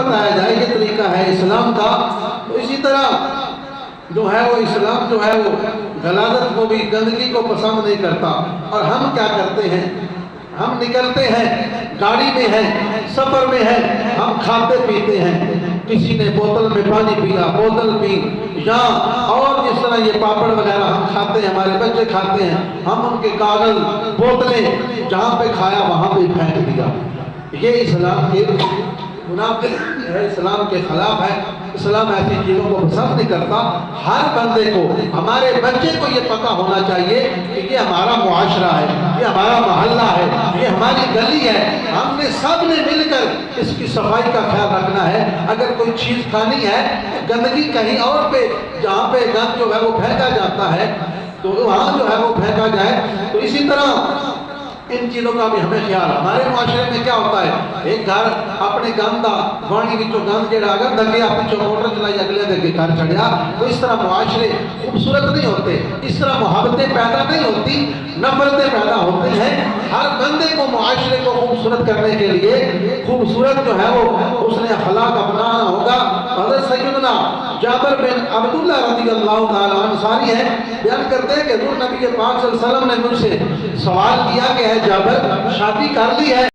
بتایا جائے یہ طریقہ ہے اسلام کا، تو اسی طرح جو ہے وہ اسلام جو ہے وہ غلاظت کو بھی، گندگی کو پسند نہیں کرتا۔ اور ہم کیا کرتے ہیں، ہم نکلتے ہیں گاڑی میں ہیں، سفر میں ہیں، ہم کھاتے پیتے ہیں، کسی نے بوتل میں پانی پیا، بوتل پی، یا اور جس طرح یہ پاپڑ وغیرہ ہم کھاتے ہیں، ہمارے بچے کھاتے ہیں، ہم ان کے کاغذ بوتلیں جہاں پہ کھایا وہاں پہ پھینک دیا۔ یہ اسلام کے منافق ہے، اسلام کے خلاف ہے۔ اسلام ایسی چیزوں کو پسند نہیں کرتا۔ ہر بندے کو، ہمارے بچے کو یہ پتہ ہونا چاہیے کہ یہ ہمارا معاشرہ ہے، یہ ہمارا محلہ ہے، یہ ہماری گلی ہے، ہم نے سب نے مل کر اس کی صفائی کا خیال رکھنا ہے۔ اگر کوئی چیز کھانی ہے، گندگی کہیں اور پہ، جہاں پہ گند جو ہے وہ پھینکا جاتا ہے تو وہاں جو ہے وہ پھینکا جائے۔ تو اسی طرح ان چیزوں کا بھی ہمیں خیال۔ ہمارے معاشرے میں کیا ہوتا ہے، ایک گھر اپنے گندا گوانی وچوں گند جڑا اگر دگیا پیچھے موٹر چلائی اگلے دے کے گھر چڑھیا، تو اس طرح معاشرے خوبصورت نہیں ہوتے، اس طرح محبتیں پیدا نہیں ہوتی، نفرتیں پیدا ہوتی ہیں۔ ہر بندے کو معاشرے کو خوبصورت کرنے کے لیے خوبصورت جو ہے وہ اس نے اخلاق اپنانا ہوگا۔ حضرت سیدنا جابر بن عبداللہ رضی اللہ تعالیٰ عنہ انصاری ہیں، بیان کرتے ہیں کہ حضور نبی پاک صلی اللہ علیہ وسلم نے مجھ سے سوال کیا کہ ہے جابر شادی کر لی ہے؟